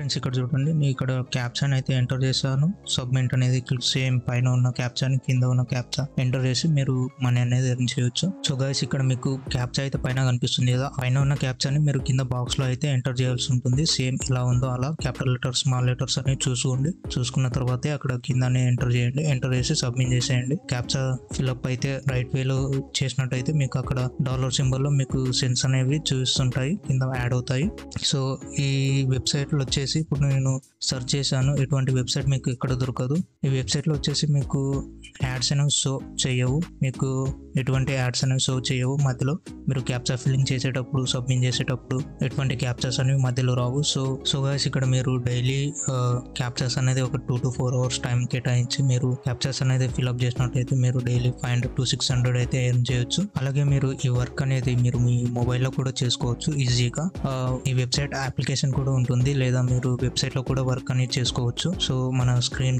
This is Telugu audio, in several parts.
ఫ్రెండ్స్ ఇక్కడ చూడండి, నేను ఇక్కడ క్యాప్చాని అయితే ఎంటర్ చేశాను. సబ్మిట్ అనేది క్లిక్, సేమ్ పైన ఉన్న క్యాప్చాని కింద ఉన్న క్యాప్చా ఎంటర్ చేసి మీరు మనీ అనేది ఎర్న్ చేయొచ్చు. సో గైస్ ఇక్కడ మీకు క్యాప్చా అయితే పైన కనిపిస్తుంది కదా, పైన ఉన్న క్యాప్చాని మీరు కింద బాక్స్ లో అయితే ఎంటర్ చేయాల్సి ఉంటుంది. సేమ్ ఎలా ఉందో అలా క్యాపిటల్ లెటర్స్, స్మాల్ లెటర్స్ అనేవి చూసుకోండి. చూసుకున్న తర్వాతే అక్కడ కిందనే ఎంటర్ చేయండి. ఎంటర్ చేసి సబ్మిట్ చేసేయండి. క్యాప్చా ఫిల్అప్ అయితే రైట్ వేలో చేసినట్టయితే మీకు అక్కడ డాలర్ సింబల్ లో మీకు సెన్స్ అనేవి చూస్తుంటాయి, కింద యాడ్ అవుతాయి. సో ఈ వెబ్సైట్లో వచ్చేసి ఇప్పుడు నేను సెర్చ్ చేశాను, ఎటువంటి వెబ్సైట్ మీకు ఎక్కడ దొరకదు. ఈ వెబ్సైట్లో వచ్చేసి మీకు యాడ్స్ అనేవి షో చేయవు, మీకు ఎటువంటి యాడ్స్ అనేవి షో చేయవు. మధ్యలో మీరు క్యాప్చా ఫిల్లింగ్ చేసేటప్పుడు, సబ్మిట్ చేసేటప్పుడు ఎటువంటి క్యాప్చాస్ అనేవి మధ్యలో రావు. సో గైస్ ఇక్కడ మీరు డైలీ క్యాప్చాస్ అనేది ఒక 2 to 4 hours టైం కేటాయించి మీరు క్యాప్చాస్ అనేది ఫిల్అప్ చేసినట్టయితే మీరు డైలీ 500 to 600 అయితే ఎర్న్ చేయొచ్చు. అలాగే మీరు ఈ వర్క్ అనేది మీరు మీ మొబైల్లో కూడా చేసుకోవచ్చు ఈజీగా. ఈ వెబ్సైట్ అప్లికేషన్ కూడా ఉంటుంది, లేదా మీరు వెబ్సైట్ లో కూడా వర్క్ అనేది చేసుకోవచ్చు. సో మన స్క్రీన్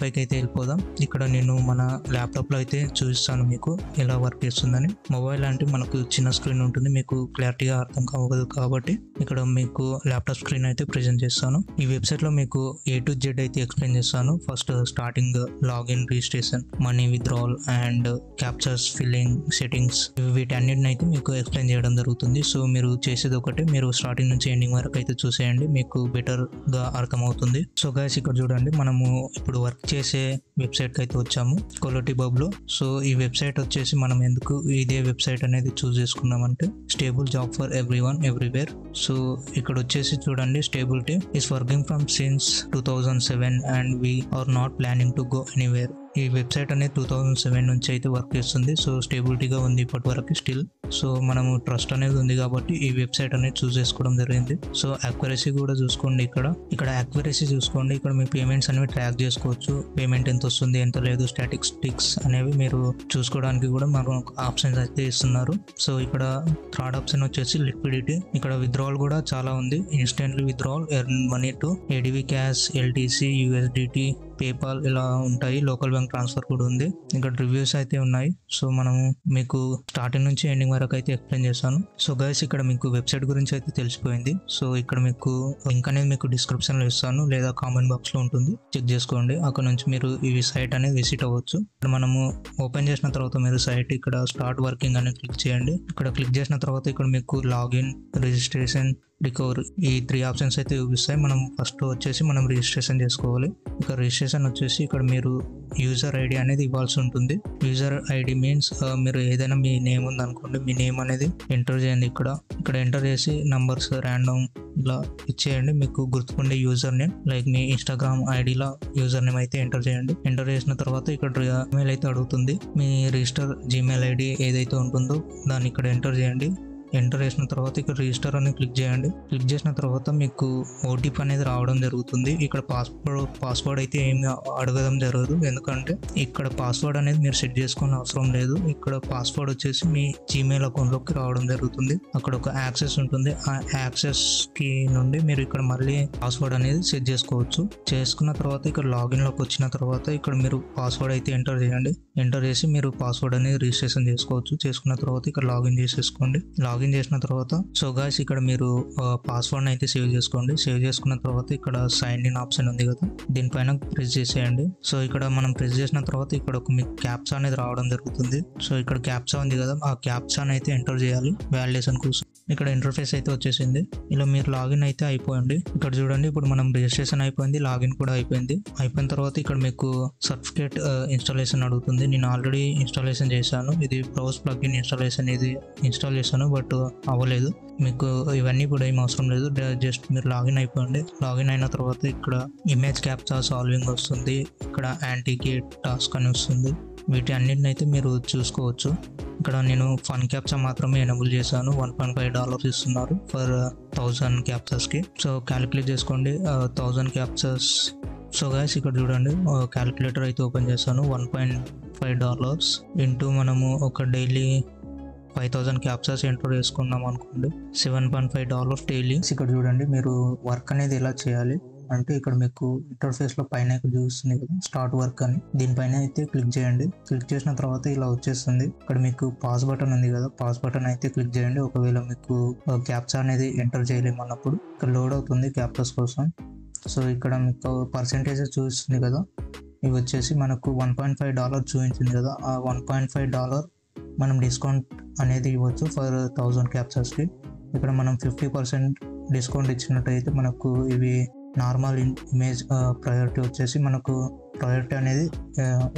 పైకి అయితే వెళ్ళిపోదాం. ఇక్కడ నేను మన ల్యాప్టాప్ లో అయితే చూపిస్తాను మీకు ఎలా వర్క్ చేస్తుందని. మొబైల్ అంటే మనకు చిన్న స్క్రీన్ ఉంటుంది, మీకు క్లారిటీగా అర్థం కావదు కాబట్టి ఇక్కడ మీకు ల్యాప్టాప్ స్క్రీన్ అయితే ప్రెజెంట్ చేస్తాను. ఈ వెబ్సైట్ లో మీకు A to Z అయితే ఎక్స్ప్లెయిన్ చేస్తాను. First starting login, registration, money withdrawal and captures, filling, settings, వీటన్నిటిని అయితే మీకు ఎక్స్ప్లెయిన్ చేయడం జరుగుతుంది. సో మీరు చేసేది ఒకటే, మీరు స్టార్టింగ్ నుంచి ఎండింగ్ వరకు అయితే చూసేయండి, మీకు బెటర్ గా అర్థమవుతుంది. సో గైస్ ఇక్కడ చూడండి, మనము ఇప్పుడు వర్క్ చేసే వెబ్సైట్ కి అయితే వచ్చాము, కొలటిబబ్ లో. సో ఈ వెబ్సైట్ వచ్చేసి మనం ఎందుకు ఇదే వెబ్సైట్ అనేది చూస్ చేసుకున్నామంటే stable job for everyone everywhere. So ఇక్కడ వచ్చేసి చూడండి, stability is working from since 2007 and we are not planning to go anywhere. ఈ వెబ్సైట్ అనేది 2007 నుంచి అయితే వర్క్ చేస్తుంది. సో స్టేబిలిటీగా ఉంది ఇప్పటి వరకు స్టిల్. సో మనము ట్రస్ట్ అనేది ఉంది కాబట్టి ఈ వెబ్సైట్ అనేది చూస్ చేసుకోవడం జరిగింది. సో అక్యురసీ కూడా చూసుకోండి, ఇక్కడ అక్యురసీ చూసుకోండి. ఇక్కడ మీ పేమెంట్స్ అనేవి ట్రాక్ చేసుకోవచ్చు, పేమెంట్ ఎంత వస్తుంది ఎంత లేదు, స్టాటిస్టిక్స్ అనేవి మీరు చూసుకోవడానికి కూడా మనకు ఆప్షన్స్ అయితే ఇస్తున్నారు. సో ఇక్కడ థర్డ్ ఆప్షన్ వచ్చేసి లిక్విడిటీ. ఇక్కడ విత్డ్రావల్ కూడా చాలా ఉంది, instantly withdrawal, earn money to ADV cash, LTC, USDT, PayPal ఇలా ఉంటాయి. లోకల్ బ్యాంక్ ట్రాన్స్ఫర్ కూడా ఉంది. ఇక్కడ రివ్యూస్ అయితే ఉన్నాయి. సో మనము మీకు స్టార్టింగ్ నుంచి ఎండింగ్ వరకు అయితే ఎక్స్ప్లెయిన్ చేస్తాను. సో గైస్ ఇక్కడ మీకు వెబ్సైట్ గురించి అయితే తెలిసిపోయింది. సో ఇక్కడ మీకు లింక్ అనేది మీకు డిస్క్రిప్షన్ లో ఇస్తాను, లేదా కామెంట్ బాక్స్ లో ఉంటుంది, చెక్ చేసుకోండి. అక్కడ నుంచి మీరు ఈ సైట్ అనేది విజిట్ అవ్వచ్చు. ఇక్కడ మనము ఓపెన్ చేసిన తర్వాత మీరు సైట్ ఇక్కడ స్టార్ట్ వర్కింగ్ అని క్లిక్ చేయండి. ఇక్కడ క్లిక్ చేసిన తర్వాత ఇక్కడ మీకు లాగిన్, రిజిస్ట్రేషన్, రికవరీ ఈ 3 ఆప్షన్స్ అయితే చూపిస్తాయి. మనం ఫస్ట్ వచ్చేసి మనం రిజిస్ట్రేషన్ చేసుకోవాలి. ఇక్కడ రిజిస్ట్రేషన్ వచ్చేసి ఇక్కడ మీరు యూజర్ ఐడి అనేది ఇవ్వాల్సి ఉంటుంది. యూజర్ ఐడి మీన్స్ మీరు ఏదైనా మీ నేమ్ ఉంది అనుకోండి, మీ నేమ్ అనేది ఎంటర్ చేయండి. ఇక్కడ ఎంటర్ చేసి నంబర్స్ ర్యాండమ్ ఇలా ఇచ్చేయండి. మీకు గుర్తుకుండే యూజర్ నేమ్, లైక్ మీ ఇన్స్టాగ్రామ్ ఐడిలో యూజర్ నేమ్ అయితే ఎంటర్ చేయండి. ఎంటర్ చేసిన తర్వాత ఇక్కడ ఈమెయిల్ అయితే అడుగుతుంది. మీ రిజిస్టర్ జీమెయిల్ ఐడి ఏదైతే ఉంటుందో దాన్ని ఇక్కడ ఎంటర్ చేయండి. ఎంటర్ చేసిన తర్వాత ఇక్కడ రిజిస్టర్ అని క్లిక్ చేయండి. క్లిక్ చేసిన తర్వాత మీకు OTP అనేది రావడం జరుగుతుంది. ఇక్కడ పాస్వర్డ్ అయితే ఏమి అడగడం జరగదు, ఎందుకంటే ఇక్కడ పాస్వర్డ్ అనేది మీరు సెట్ చేసుకునే అవసరం లేదు. ఇక్కడ పాస్వర్డ్ వచ్చేసి మీ జీమెయిల్ అకౌంట్లోకి రావడం జరుగుతుంది. అక్కడ ఒక యాక్సెస్ ఉంటుంది, ఆ యాక్సెస్ కి నుండి మీరు ఇక్కడ మళ్ళీ పాస్వర్డ్ అనేది సెట్ చేసుకోవచ్చు. చేసుకున్న తర్వాత ఇక్కడ లాగిన్ లోకి వచ్చిన తర్వాత ఇక్కడ మీరు పాస్వర్డ్ అయితే ఎంటర్ చేయండి. ఎంటర్ చేసి మీరు పాస్వర్డ్ అనేది రిజిస్ట్రేషన్ చేసుకోవచ్చు. చేసుకున్న తర్వాత ఇక్కడ లాగిన్ చేసేసుకోండి. లాగిన్ చేసిన తర్వాత సో గాయ్స్ ఇక్కడ మీరు పాస్వర్డ్ అయితే సేవ్ చేసుకోండి. సేవ్ చేసుకున్న తర్వాత ఇక్కడ సైన్ ఇన్ ఆప్షన్ ఉంది కదా, దీనిపైన ప్రెస్ చేసేయండి. సో ఇక్కడ మనం ప్రెస్ చేసిన తర్వాత ఇక్కడ ఒక మీకు క్యాప్చా అనేది రావడం జరుగుతుంది. సో ఇక్కడ క్యాప్చా ఉంది కదా, ఆ క్యాప్చాని అయితే ఎంటర్ చేయాలి వాలిడేషన్ కోసం. ఇక్కడ ఇంటర్ఫేస్ అయితే వచ్చేసింది. ఇలా మీరు లాగిన్ అయితే అయిపోయింది. ఇక్కడ చూడండి, ఇప్పుడు మనం రిజిస్ట్రేషన్ అయిపోయింది, లాగిన్ కూడా అయిపోయింది. అయిపోయిన తర్వాత ఇక్కడ మీకు సర్టిఫికేట్ ఇన్స్టాలేషన్ అడుగుతుంది. నేను ఆల్రెడీ ఇన్స్టాలేషన్ చేశాను, ఇది బ్రౌజ్ ప్లగిన్ ఇన్స్టాలేషన్, ఇది ఇన్స్టాల్ చేశాను బట్ అవ్వలేదు. మీకు ఇవన్నీ కూడా ఏం అవసరం లేదు, జస్ట్ మీరు లాగిన్ అయిపోండి. లాగిన్ అయిన తర్వాత ఇక్కడ ఇమేజ్ క్యాప్చా సాల్వింగ్ వస్తుంది, ఇక్కడ యాంటీకేట్ టాస్క్ అని వస్తుంది. వీటి అన్నిటిని అయితే మీరు చూసుకోవచ్చు. ఇక్కడ నేను ఫన్ క్యాప్చా మాత్రమే ఎనేబుల్ చేశాను. $1.5 ఇస్తున్నారు ఫర్ 1000 క్యాప్చాస్కి. సో క్యాలిక్యులేట్ చేసుకోండి 1000 క్యాప్చాస్. సో గైస్ ఇక్కడ చూడండి, క్యాలిక్యులేటర్ అయితే ఓపెన్ చేశాను. $1.5 ఇంటూ మనము ఒక డైలీ 5000 క్యాప్చాస్ ఎంటర్ చేసుకున్నాం అనుకోండి, $7.5 డైలీ. ఇక్కడ చూడండి, మీరు వర్క్ అనేది ఎలా చేయాలి అంటే ఇక్కడ మీకు ఇంటర్ఫేస్ లో పైన చూస్తుంది కదా స్టార్ట్ వర్క్ అని, దీనిపైన అయితే క్లిక్ చేయండి. క్లిక్ చేసిన తర్వాత ఇలా వచ్చేస్తుంది. ఇక్కడ మీకు పాస్ బటన్ ఉంది కదా, పాస్ బటన్ అయితే క్లిక్ చేయండి. ఒకవేళ మీకు క్యాప్చా అనేది ఎంటర్ చేయలేము అన్నప్పుడు ఇక్కడ లోడ్ అవుతుంది క్యాప్చాస్ కోసం. సో ఇక్కడ మీకు పర్సెంటేజ్ చూస్తుంది కదా, ఇవి వచ్చేసి మనకు $1.5 చూపించింది కదా, ఆ $1.5 మనం డిస్కౌంట్ అనేది ఇవ్వచ్చు ఫర్ 1000 క్యాప్చర్స్కి. ఇక్కడ మనం 50% డిస్కౌంట్ ఇచ్చినట్టయితే మనకు ఇవి నార్మల్ ఇమేజ్ ప్రయారిటీ వచ్చేసి మనకు ప్రయారిటీ అనేది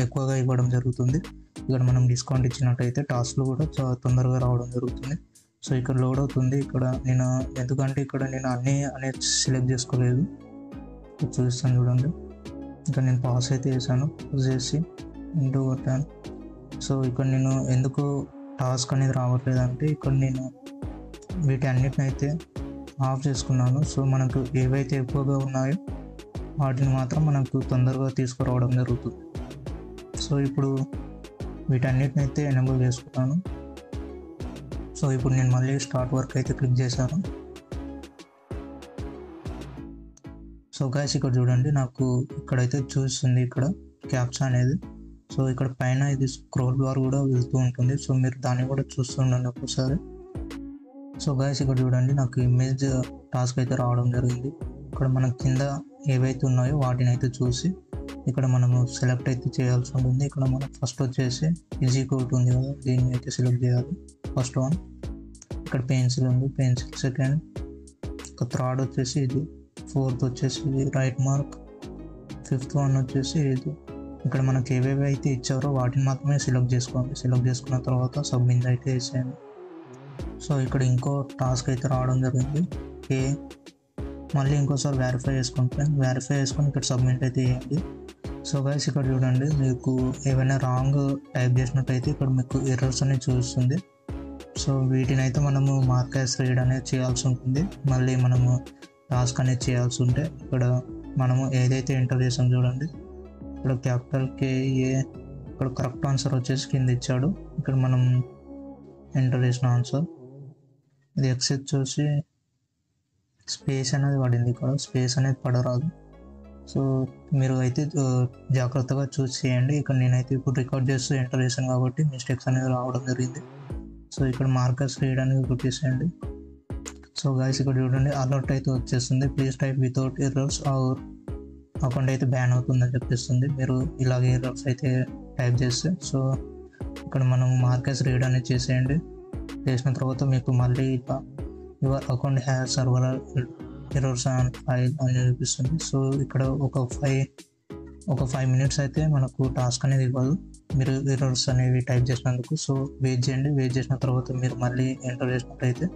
ఎక్కువగా ఇవ్వడం జరుగుతుంది. ఇక్కడ మనం డిస్కౌంట్ ఇచ్చినట్టయితే టాస్క్లు కూడా చాలా తొందరగా రావడం జరుగుతుంది. సో ఇక్కడ లోడ్ అవుతుంది. ఇక్కడ నేను ఎందుకంటే ఇక్కడ నేను అన్నీ అనేది సెలెక్ట్ చేసుకోలేదు, చూపిస్తాను చూడండి. ఇక్కడ నేను పాస్ అయితే చేశాను, పాస్ చేసి ఇంటూ కొట్టాను. సో ఇక్కడ నేను ఎందుకు టాస్క్ అనేది రావట్లేదు అంటే ఇక్కడ నేను వీటి అన్నిటినైతే ఆఫ్ చేసుకున్నాను. సో మనకు ఏవైతే ఎక్కువగా ఉన్నాయో వాటిని మాత్రం మనకు తొందరగా తీసుకురావడం జరుగుతుంది. సో ఇప్పుడు వీటన్నిటినైతే ఎనేబుల్ చేసుకున్నాను. సో ఇప్పుడు నేను మళ్ళీ స్టార్ట్ వర్క్ అయితే క్లిక్ చేశాను. సో గైస్ ఇక్కడ చూడండి, నాకు ఇక్కడైతే చూస్తుంది ఇక్కడ క్యాప్చా అనేది. సో ఇక్కడ పైన ఇది స్క్రోల్ బార్ కూడా వెళ్తూ ఉంటుంది. సో మీరు దాన్ని కూడా చూస్తుండండి ఒకసారి. సో గైస్ ఇక్కడ చూడండి, నాకు ఇమేజ్ టాస్క్ అయితే రావడం జరిగింది. ఇక్కడ మన కింద ఏవైతే ఉన్నాయో వాటిని అయితే చూసి ఇక్కడ మనము సెలెక్ట్ అయితే చేయాల్సి ఉంటుంది. ఇక్కడ మనం ఫస్ట్ వచ్చేసి ఈజీ కోట్ ఉంది కదా, దీన్ని అయితే సెలెక్ట్ చేయాలి. ఫస్ట్ వన్ ఇక్కడ పెన్సిల్ ఉంది, పెన్సిల్ సెకండ్, ఒక థర్డ్ వచ్చేసి ఇది, ఫోర్త్ వచ్చేసి ఇది రైట్ మార్క్, ఫిఫ్త్ వన్ వచ్చేసి ఇది. ఇక్కడ మనకి ఏవేవి అయితే ఇచ్చారో వాటిని మాత్రమే సెలెక్ట్ చేసుకోండి. సెలెక్ట్ చేసుకున్న తర్వాత సబ్మిట్ అయితే వేసేయండి. సో ఇక్కడ ఇంకో టాస్క్ అయితే రావడం జరిగింది. మళ్ళీ ఇంకోసారి వెరిఫై చేసుకుంటే వెరిఫై చేసుకొని ఇక్కడ సబ్మిట్ అయితే చేయండి. సో గైస్ ఇక్కడ చూడండి, మీకు ఏమైనా రాంగ్ టైప్ చేసినట్టయితే ఇక్కడ మీకు ఎర్రర్స్ అనేది చూస్తుంది. సో వీటిని అయితే మనము మార్కర్స్ రీడ్ అనేది చేయాల్సి ఉంటుంది. మళ్ళీ మనము టాస్క్ అనేది చేయాల్సి ఉంటే ఇక్కడ మనము ఏదైతే ఎంటర్ చేసాం చూడండి, ఇక్కడ క్యాపిటల్ KA, ఇక్కడ కరెక్ట్ ఆన్సర్ వచ్చేసి కింద ఇచ్చాడు. ఇక్కడ మనం ఎంటర్ చేసిన ఆన్సర్ ఇది ఎక్సెప్ట్ చూసి స్పేస్ అనేది పడింది, ఇక్కడ స్పేస్ అనేది పడరాదు. సో మీరు అయితే జాగ్రత్తగా చూసి చేయండి. ఇక్కడ నేనైతే ఇప్పుడు రికార్డ్ చేస్తూ ఎంటర్ చేశాను కాబట్టి మిస్టేక్స్ అనేది రావడం జరిగింది. సో ఇక్కడ మార్కర్స్ రీడ్ అనేది కొట్టేసేయండి. సో గైస్ ఇక్కడ చూడండి, అలర్ట్ అయితే వచ్చేస్తుంది, please type without errors are account అయితే బ్యాన్ అవుతుందని చెప్పేస్తుంది మీరు ఇలాగే ఎర్రర్స్ అయితే టైప్ చేస్తే. సో ఇక్కడ మనం మార్కర్స్ రీడ్ అనేది చేసేయండి. చేసిన తర్వాత మీకు మళ్ళీ ఇలా your account has server errors and file అని చూపిస్తుంది. సో ఇక్కడ ఒక 5 minutes అయితే మనకు టాస్క్ అనేది ఇవ్వదు మీరు ఎర్రర్స్ అనేవి టైప్ చేసినందుకు. సో వెయిట్ చేయండి. వెయిట్ చేసిన తర్వాత మీరు మళ్ళీ ఎంటర్ చేసినట్టయితే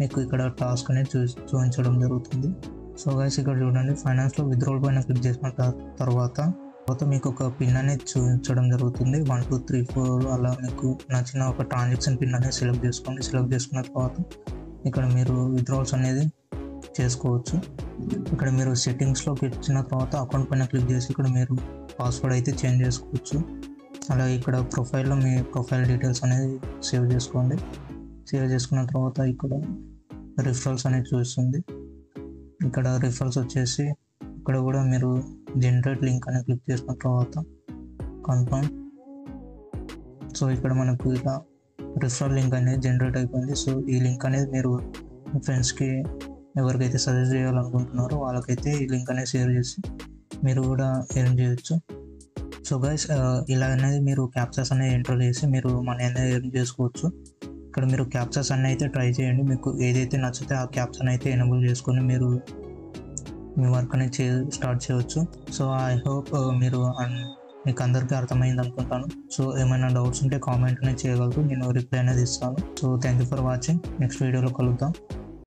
మీకు ఇక్కడ టాస్క్ అనేది చూపించడం జరుగుతుంది. సో గైస్ ఇక్కడ చూడండి, ఫైనాన్స్లో విత్డ్రాల్ పైన క్లిక్ చేసిన తర్వాత మీకు ఒక పిన్ అనేది చూపించడం జరుగుతుంది. 1 2 3 4 అలా మీకు నచ్చిన ఒక ట్రాన్సాక్షన్ పిన్ అనేది సెలెక్ట్ చేసుకోండి. సెలెక్ట్ చేసుకున్న తర్వాత ఇక్కడ మీరు విత్డ్రాల్స్ అనేది చేసుకోవచ్చు. ఇక్కడ మీరు సెట్టింగ్స్లోకి వచ్చిన తర్వాత అకౌంట్ పైన క్లిక్ చేసి ఇక్కడ మీరు పాస్వర్డ్ అయితే చేంజ్ చేసుకోవచ్చు. అలాగే ఇక్కడ ప్రొఫైల్లో మీ ప్రొఫైల్ డీటెయిల్స్ అనేది సేవ్ చేసుకోండి. సేవ్ చేసుకున్న తర్వాత ఇక్కడ రిఫరల్స్ అనేది చూస్తుంది. ఇక్కడ రిఫరల్స్ వచ్చేసి ఇక్కడ కూడా మీరు జనరేట్ లింక్ అనేది క్లిక్ చేసిన తర్వాత కన్ఫర్మ్. సో ఇక్కడ మనకు ఇలా రిఫరల్ లింక్ అనేది జనరేట్ అయిపోయింది. సో ఈ లింక్ అనేది మీరు మీ ఫ్రెండ్స్కి ఎవరికైతే సజెస్ట్ చేయాలనుకుంటున్నారో వాళ్ళకైతే ఈ లింక్ అనేది షేర్ చేసి మీరు కూడా ఎర్న్ చేయొచ్చు. సో గైస్ ఇలా అనేది మీరు క్యాప్చర్స్ అనేది ఎంటర్ చేసి మీరు మనీ అనేది ఎర్న్ చేసుకోవచ్చు. ఇక్కడ మీరు క్యాప్చర్స్ అన్నీ అయితే ట్రై చేయండి. మీకు ఏదైతే నచ్చితే ఆ క్యాప్చర్ని అయితే ఎనేబుల్ చేసుకొని మీరు మీ వర్క్ అనేది స్టార్ట్ చేయవచ్చు. సో ఐ హోప్ మీకు అందరికీ అర్థమైంది అనుకుంటాను. సో ఏమైనా డౌట్స్ ఉంటే కామెంట్ అనేది చేయగలరు, నేను రిప్లై అనేది ఇస్తాను. So thank you for watching. Next వీడియోలో కలుద్దాం.